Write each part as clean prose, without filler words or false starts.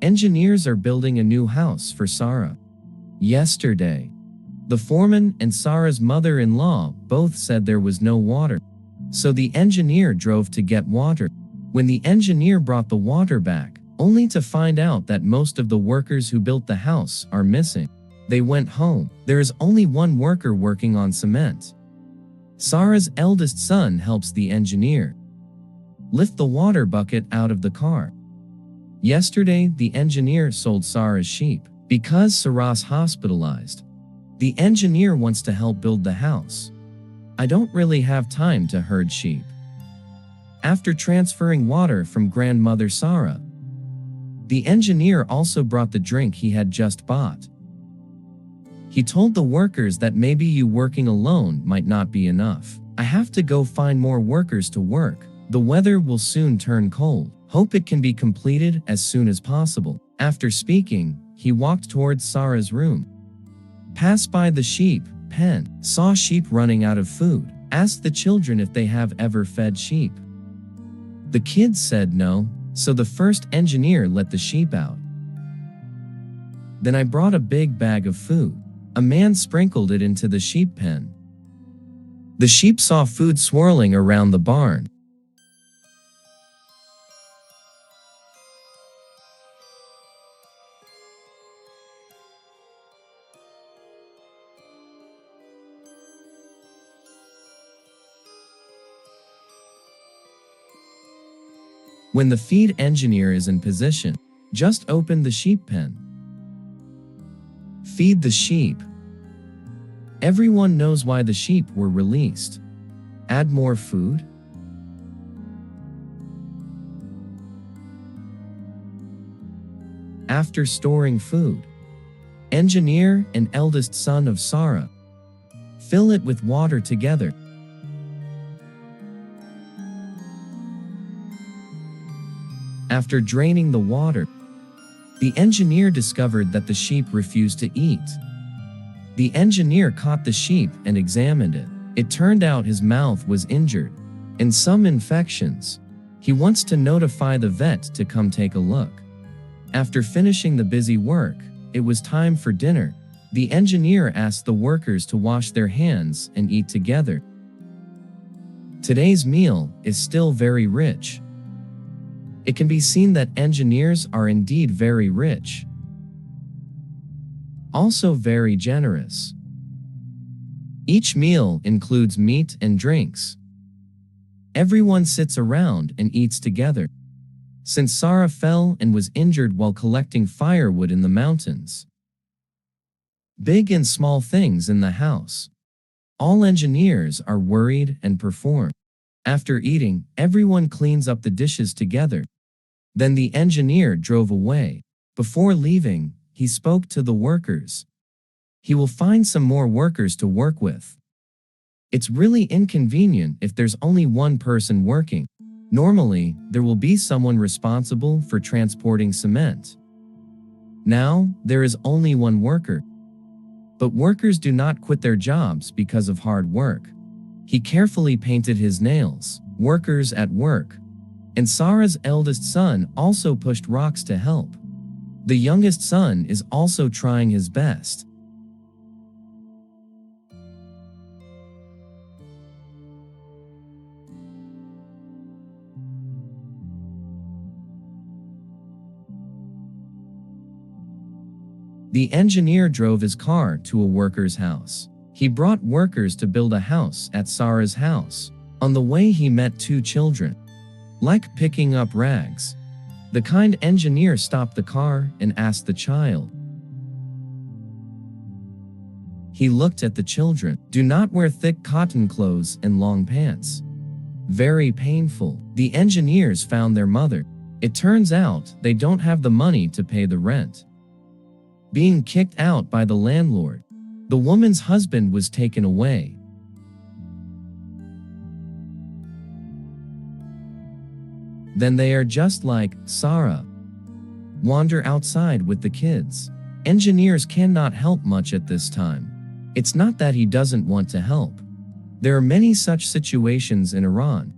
Engineers are building a new house for Sara. Yesterday, the foreman and Sara's mother-in-law both said there was no water. So the engineer drove to get water. When the engineer brought the water back, only to find out that most of the workers who built the house are missing. They went home. There is only one worker working on cement. Sara's eldest son helps the engineer lift the water bucket out of the car. Yesterday, the engineer sold Sara's sheep because Sara's hospitalized. The engineer wants to help build the house. I don't really have time to herd sheep. After transferring water from grandmother Sara, the engineer also brought the drink he had just bought. He told the workers that maybe you working alone might not be enough. I have to go find more workers to work. The weather will soon turn cold. Hope it can be completed as soon as possible. After speaking, he walked towards Sara's room. Passed by the sheep pen, saw sheep running out of food, asked the children if they have ever fed sheep. The kids said no, so the first engineer let the sheep out. Then I brought a big bag of food. A man sprinkled it into the sheep pen. The sheep saw food swirling around the barn. When the feed engineer is in position, just open the sheep pen. Feed the sheep. Everyone knows why the sheep were released. Add more food. After storing food, engineer and eldest son of Sara fill it with water together. After draining the water, the engineer discovered that the sheep refused to eat. The engineer caught the sheep and examined it. It turned out his mouth was injured and some infections. He wants to notify the vet to come take a look. After finishing the busy work, it was time for dinner. The engineer asked the workers to wash their hands and eat together. Today's meal is still very rich. It can be seen that engineers are indeed very rich, also very generous. Each meal includes meat and drinks. Everyone sits around and eats together. Since Sara fell and was injured while collecting firewood in the mountains, big and small things in the house, all engineers are worried and perform. After eating, everyone cleans up the dishes together. Then the engineer drove away. Before leaving, he spoke to the workers. He will find some more workers to work with. It's really inconvenient if there's only one person working. Normally, there will be someone responsible for transporting cement. Now, there is only one worker. But workers do not quit their jobs because of hard work. He carefully painted his nails. Workers at work. And Sara's eldest son also pushed rocks to help. The youngest son is also trying his best. The engineer drove his car to a worker's house. He brought workers to build a house at Sara's house. On the way, he met two children. Like picking up rags, the kind engineer stopped the car and asked the child. He looked at the children. Do not wear thick cotton clothes and long pants. Very painful. The engineers found their mother. It turns out they don't have the money to pay the rent. Being kicked out by the landlord, the woman's husband was taken away. Then they are just like Sara. Wander outside with the kids. Engineers cannot help much at this time. It's not that he doesn't want to help. There are many such situations in Iran.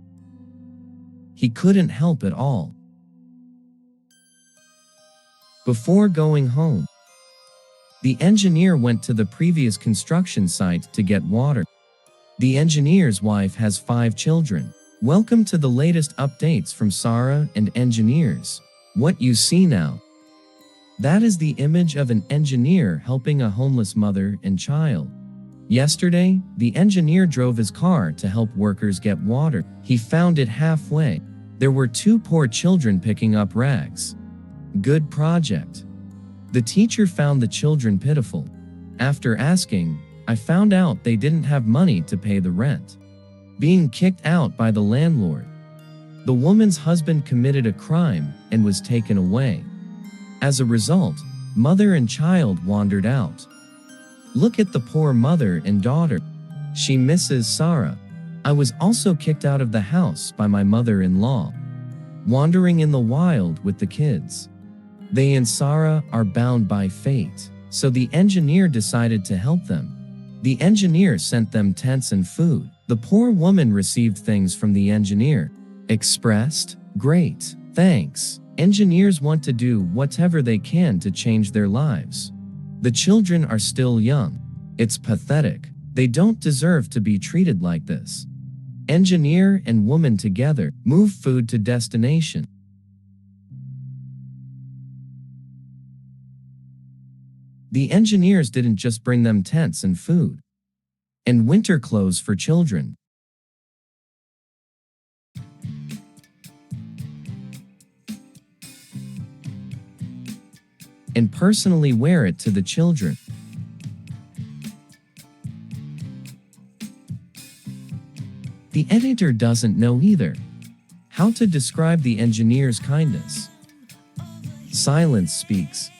He couldn't help at all. Before going home, the engineer went to the previous construction site to get water. The engineer's wife has 5 children. Welcome to the latest updates from Sara and engineers. What you see now, that is the image of an engineer helping a homeless mother and child. Yesterday, the engineer drove his car to help workers get water. He found it halfway. There were 2 poor children picking up rags. Good project. The teacher found the children pitiful. After asking, I found out they didn't have money to pay the rent. Being kicked out by the landlord. The woman's husband committed a crime and was taken away. As a result, mother and child wandered out. Look at the poor mother and daughter. She misses Sara. I was also kicked out of the house by my mother-in-law. Wandering in the wild with the kids. They and Sara are bound by fate, so the engineer decided to help them. The engineer sent them tents and food. The poor woman received things from the engineer. Expressed, "Great, thanks." Engineers want to do whatever they can to change their lives. The children are still young. It's pathetic. They don't deserve to be treated like this. Engineer and woman together move food to destination. The engineers didn't just bring them tents and food and winter clothes for children. And personally wear it to the children. The editor doesn't know either how to describe the engineer's kindness. Silence speaks.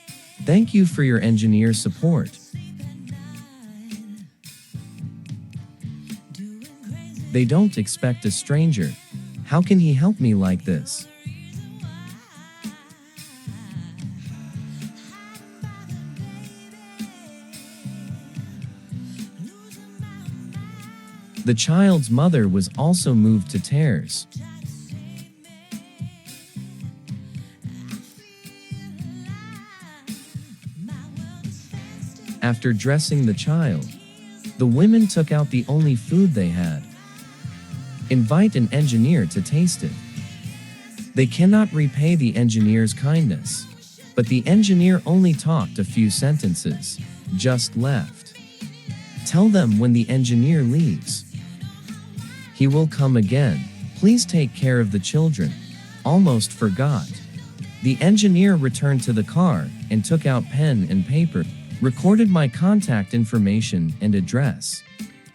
Thank you for your engineer support. They don't expect a stranger. How can he help me like this? The child's mother was also moved to tears. After dressing the child, the women took out the only food they had. Invite an engineer to taste it. They cannot repay the engineer's kindness, but the engineer only talked a few sentences, just left. Tell them when the engineer leaves. He will come again. Please take care of the children. Almost forgot. The engineer returned to the car and took out pen and paper. Recorded my contact information and address.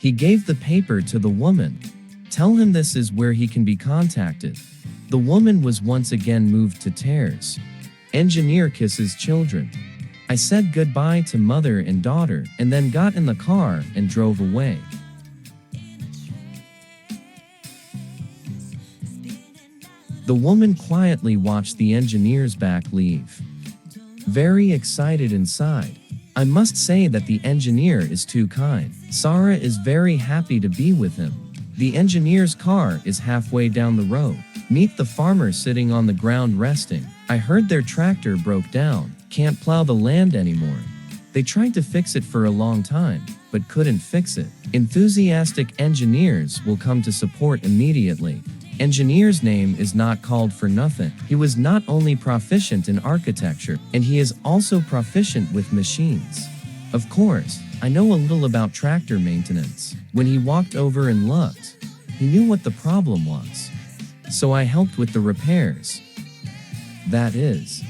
He gave the paper to the woman. Tell him this is where he can be contacted. The woman was once again moved to tears. Engineer kisses children. I said goodbye to mother and daughter and then got in the car and drove away. The woman quietly watched the engineer's back leave. Very excited inside. I must say that the engineer is too kind. Sara is very happy to be with him. The engineer's car is halfway down the road. Meet the farmer sitting on the ground resting. I heard their tractor broke down. Can't plow the land anymore. They tried to fix it for a long time, but couldn't fix it. Enthusiastic engineers will come to support immediately. Engineer's name is not called for nothing. He was not only proficient in architecture, and he is also proficient with machines. Of course, I know a little about tractor maintenance. When he walked over and looked, he knew what the problem was. So I helped with the repairs. That is.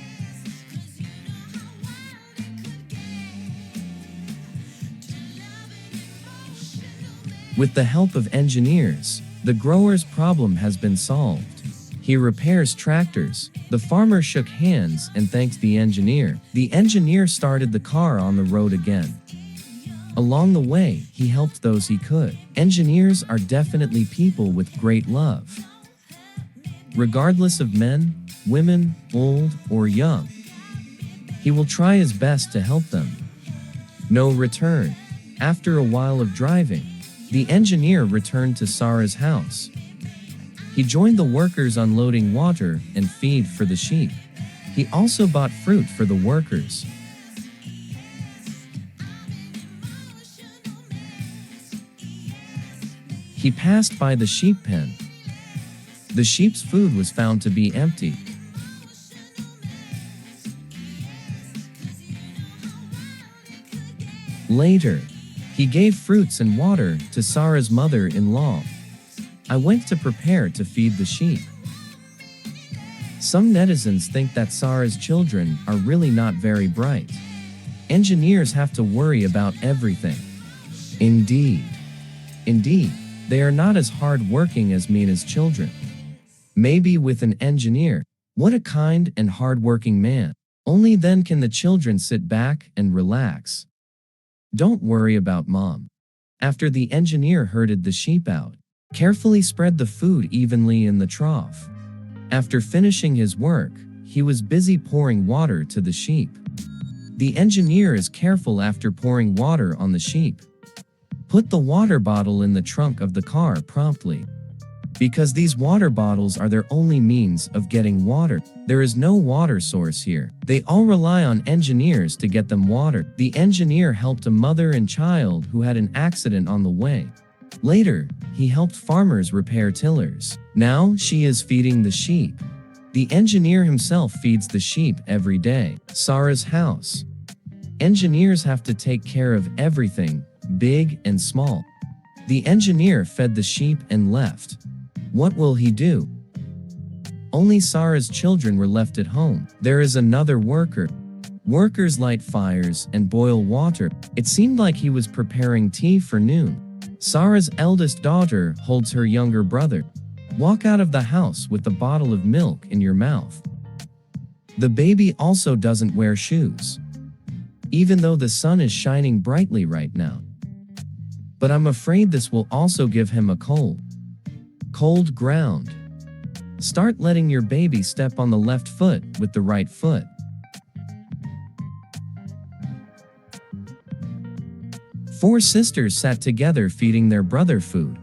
With the help of engineers, the grower's problem has been solved. He repairs tractors. The farmer shook hands and thanked the engineer. The engineer started the car on the road again. Along the way, he helped those he could. Engineers are definitely people with great love. Regardless of men, women, old, or young, he will try his best to help them. No return. After a while of driving, the engineer returned to Sara's house. He joined the workers unloading water and feed for the sheep. He also bought fruit for the workers. He passed by the sheep pen. The sheep's food was found to be empty. Later, he gave fruits and water to Sarah's mother-in-law. I went to prepare to feed the sheep. Some netizens think that Sarah's children are really not very bright. Engineers have to worry about everything. Indeed, they are not as hard-working as Mina's children. Maybe with an engineer, what a kind and hard-working man. Only then can the children sit back and relax. Don't worry about mom. After the engineer herded the sheep out, carefully spread the food evenly in the trough. After finishing his work, he was busy pouring water to the sheep. The engineer is careful after pouring water on the sheep. Put the water bottle in the trunk of the car promptly. Because these water bottles are their only means of getting water. There is no water source here. They all rely on engineers to get them water. The engineer helped a mother and child who had an accident on the way. Later, he helped farmers repair tillers. Now she is feeding the sheep. The engineer himself feeds the sheep every day. Sars House. Engineers have to take care of everything, big and small. The engineer fed the sheep and left. What will he do? Only Sarah's children were left at home. There is another worker. Workers light fires and boil water. It seemed like he was preparing tea for noon. Sarah's eldest daughter holds her younger brother. Walk out of the house with a bottle of milk in your mouth. The baby also doesn't wear shoes, even though the sun is shining brightly right now. But I'm afraid this will also give him a cold. Cold ground. Start letting your baby step on the left foot with the right foot. Four sisters sat together feeding their brother food.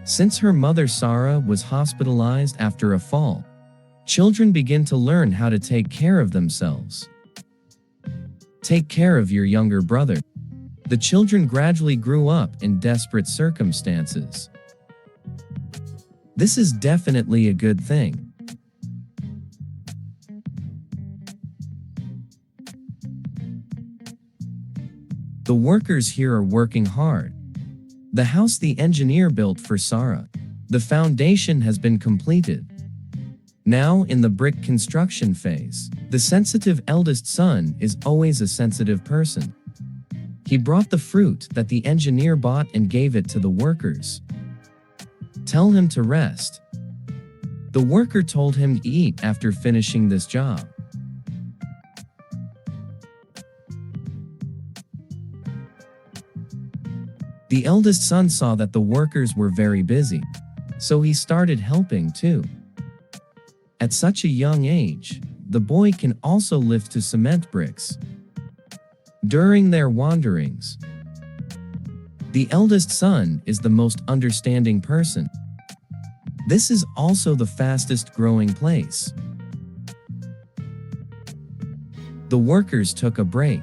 Since her mother Sarah was hospitalized after a fall, children begin to learn how to take care of themselves. Take care of your younger brother. The children gradually grew up in desperate circumstances. This is definitely a good thing. The workers here are working hard. The house the engineer built for Sarah, the foundation has been completed. Now in the brick construction phase, the sensitive eldest son is always a sensitive person. He brought the fruit that the engineer bought and gave it to the workers. Tell him to rest. The worker told him to eat after finishing this job. The eldest son saw that the workers were very busy, so he started helping too. At such a young age, the boy can also lift to cement bricks. During their wanderings, the eldest son is the most understanding person. This is also the fastest growing place. The workers took a break.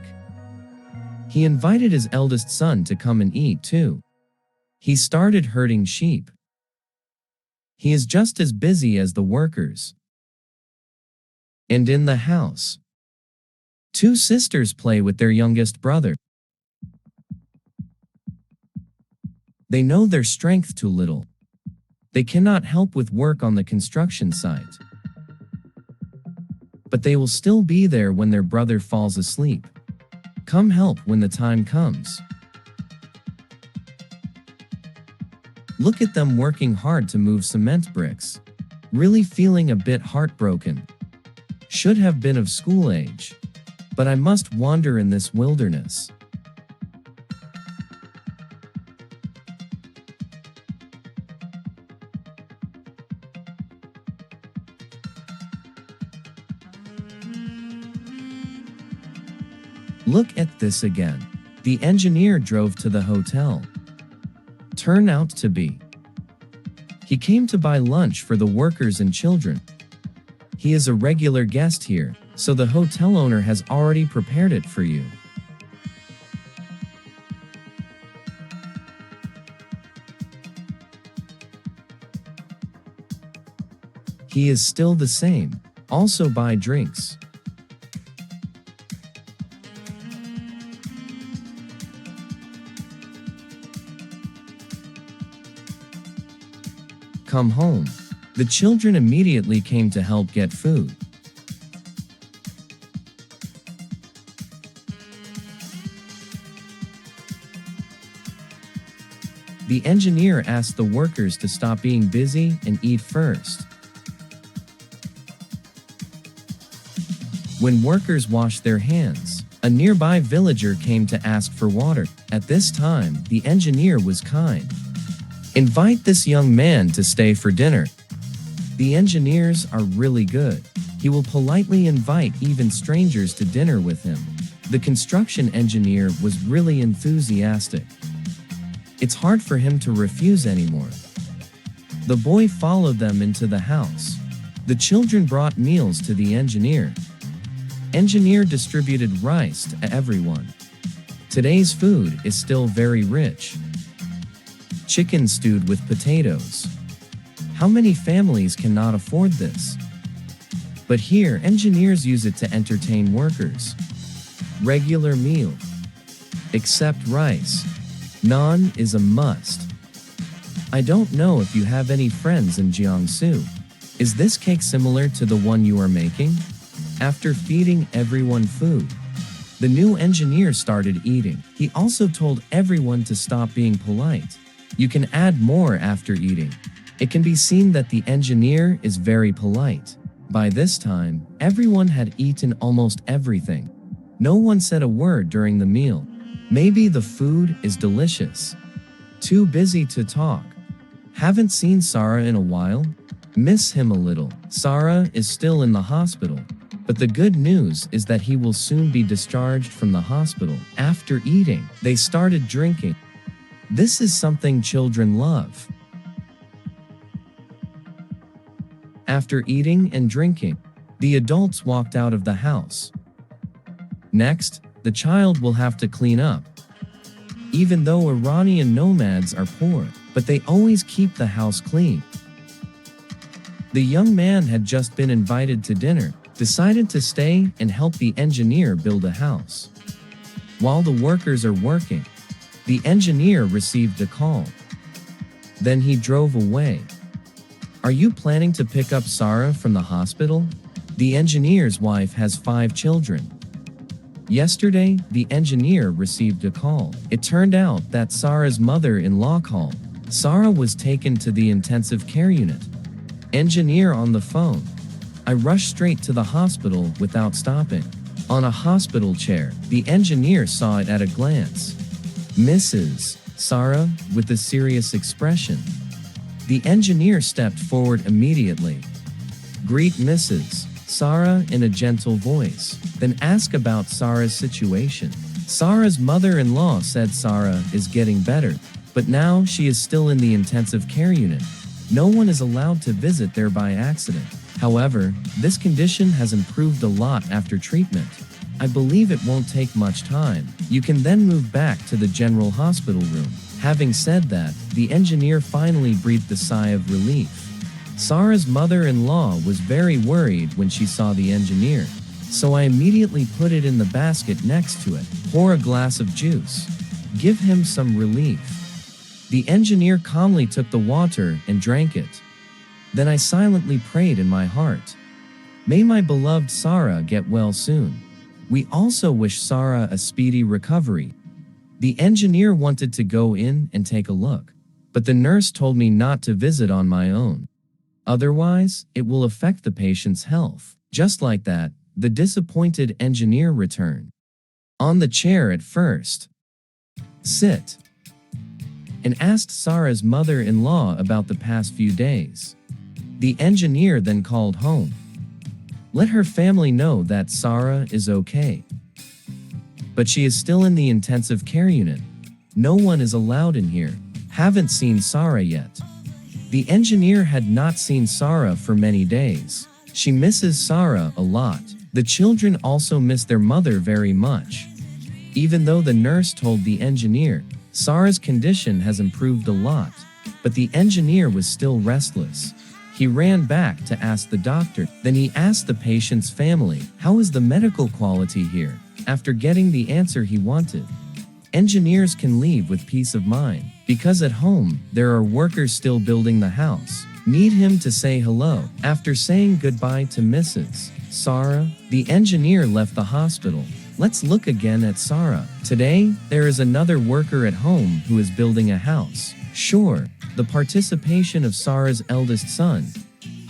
He invited his eldest son to come and eat too. He started herding sheep. He is just as busy as the workers. And in the house, two sisters play with their youngest brother. They know their strength too little. They cannot help with work on the construction site. But they will still be there when their brother falls asleep. Come help when the time comes. Look at them working hard to move cement bricks. Really feeling a bit heartbroken. Should have been of school age. But I must wander in this wilderness. Look at this again. The engineer drove to the hotel. Turn out to be. He came to buy lunch for the workers and children. He is a regular guest here. so the hotel owner has already prepared it for you. He is still the same. Also buy drinks. Come home. The children immediately came to help get food. The engineer asked the workers to stop being busy and eat first. When workers washed their hands, a nearby villager came to ask for water. At this time, the engineer was kind. Invite this young man to stay for dinner. The engineers are really good. He will politely invite even strangers to dinner with him. The construction engineer was really enthusiastic. It's hard for him to refuse anymore. The boy followed them into the house. The children brought meals to the engineer. Engineer distributed rice to everyone. Today's food is still very rich. Chicken stewed with potatoes. How many families cannot afford this? But here, engineers use it to entertain workers. Regular meal. Except rice. Naan is a must. I don't know if you have any friends in Jiangsu. Is this cake similar to the one you are making? After feeding everyone food, the new engineer started eating. He also told everyone to stop being polite. You can add more after eating. It can be seen that the engineer is very polite. By this time, everyone had eaten almost everything. No one said a word during the meal. Maybe the food is delicious. Too busy to talk. Haven't seen Sarah in a while? Miss him a little. Sarah is still in the hospital. But the good news is that he will soon be discharged from the hospital. After eating, they started drinking. This is something children love. After eating and drinking, the adults walked out of the house. Next, the child will have to clean up. Even though Iranian nomads are poor, but they always keep the house clean. The young man had just been invited to dinner, decided to stay and help the engineer build a house. While the workers are working, the engineer received a call. Then he drove away. Are you planning to pick up Sarah from the hospital? The engineer's wife has 5 children. Yesterday, the engineer received a call. It turned out that Sarah's mother-in-law called. Sarah was taken to the intensive care unit. Engineer on the phone. I rushed straight to the hospital without stopping. On a hospital chair, the engineer saw it at a glance. Mrs. Sarah, with a serious expression. The engineer stepped forward immediately. Greet Mrs. Sarah in a gentle voice, then ask about Sarah's situation. Sarah's mother-in-law said Sarah is getting better, but now she is still in the intensive care unit. No one is allowed to visit there by accident. However, this condition has improved a lot after treatment. I believe it won't take much time. You can then move back to the general hospital room. Having said that, the engineer finally breathed a sigh of relief. Sarah's mother-in-law was very worried when she saw the engineer, so I immediately put it in the basket next to it. Pour a glass of juice. Give him some relief. The engineer calmly took the water and drank it. Then I silently prayed in my heart. May my beloved Sarah get well soon. We also wish Sarah a speedy recovery. The engineer wanted to go in and take a look, but the nurse told me not to visit on my own. Otherwise, it will affect the patient's health. Just like that, the disappointed engineer returned. On the chair at first. Sit. And asked Sarah's mother-in-law about the past few days. The engineer then called home. Let her family know that Sarah is okay. But she is still in the intensive care unit. No one is allowed in here. Haven't seen Sarah yet. The engineer had not seen Sarah for many days. She misses Sarah a lot. The children also miss their mother very much. Even though the nurse told the engineer, Sara's condition has improved a lot, but the engineer was still restless. He ran back to ask the doctor. Then he asked the patient's family, how is the medical quality here? After getting the answer he wanted, engineers can leave with peace of mind, because at home, there are workers still building the house. Need him to say hello. After saying goodbye to Mrs. Sara, the engineer left the hospital. Let's look again at Sara. Today, there is another worker at home who is building a house. Sure, the participation of Sara's eldest son,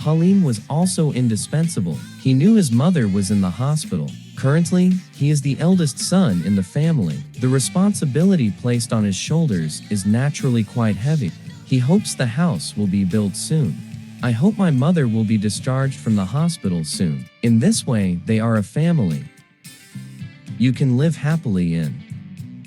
Halim, was also indispensable. He knew his mother was in the hospital. Currently, he is the eldest son in the family. The responsibility placed on his shoulders is naturally quite heavy. He hopes the house will be built soon. I hope my mother will be discharged from the hospital soon. In this way, they are a family you can live happily in.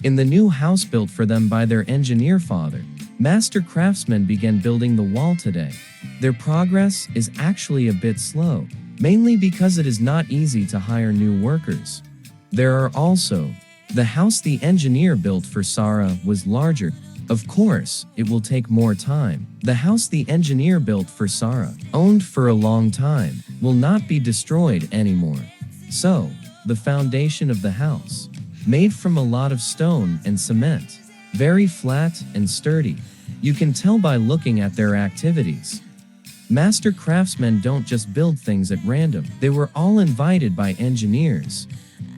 In the new house built for them by their engineer father, master craftsmen began building the wall today. Their progress is actually a bit slow, mainly because it is not easy to hire new workers. There are also, the house the engineer built for Sara was larger. Of course, it will take more time. The house the engineer built for Sara, owned for a long time, will not be destroyed anymore. So, the foundation of the house, made from a lot of stone and cement, very flat and sturdy. You can tell by looking at their activities. Master craftsmen don't just build things at random. They were all invited by engineers.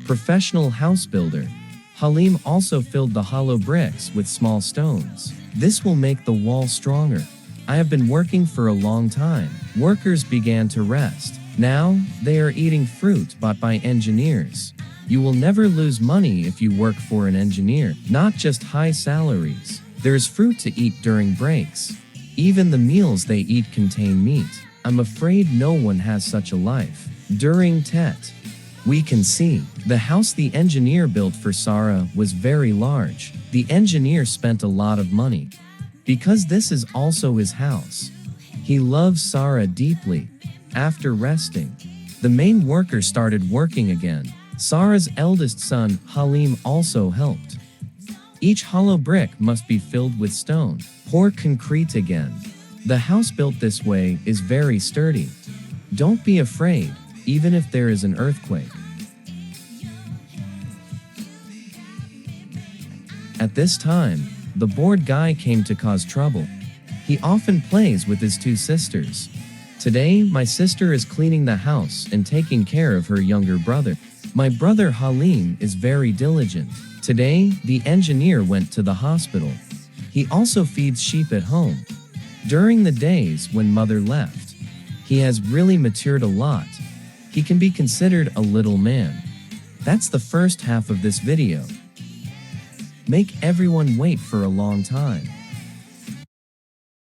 Professional house builder Halim also filled the hollow bricks with small stones. This will make the wall stronger. I have been working for a long time. Workers began to rest. Now, they are eating fruit bought by engineers. You will never lose money if you work for an engineer, not just high salaries. There's fruit to eat during breaks. Even the meals they eat contain meat. I'm afraid no one has such a life. During Tet, we can see the house the engineer built for Sara was very large. The engineer spent a lot of money, because this is also his house. He loves Sara deeply. After resting, the main worker started working again. Sara's eldest son, Halim, also helped. Each hollow brick must be filled with stone. Pour concrete again. The house built this way is very sturdy. Don't be afraid, even if there is an earthquake. At this time, the bored guy came to cause trouble. He often plays with his two sisters. Today, my sister is cleaning the house and taking care of her younger brother. My brother Halim is very diligent. Today, the engineer went to the hospital. He also feeds sheep at home. During the days when mother left, he has really matured a lot. He can be considered a little man. That's the first half of this video. Make everyone wait for a long time.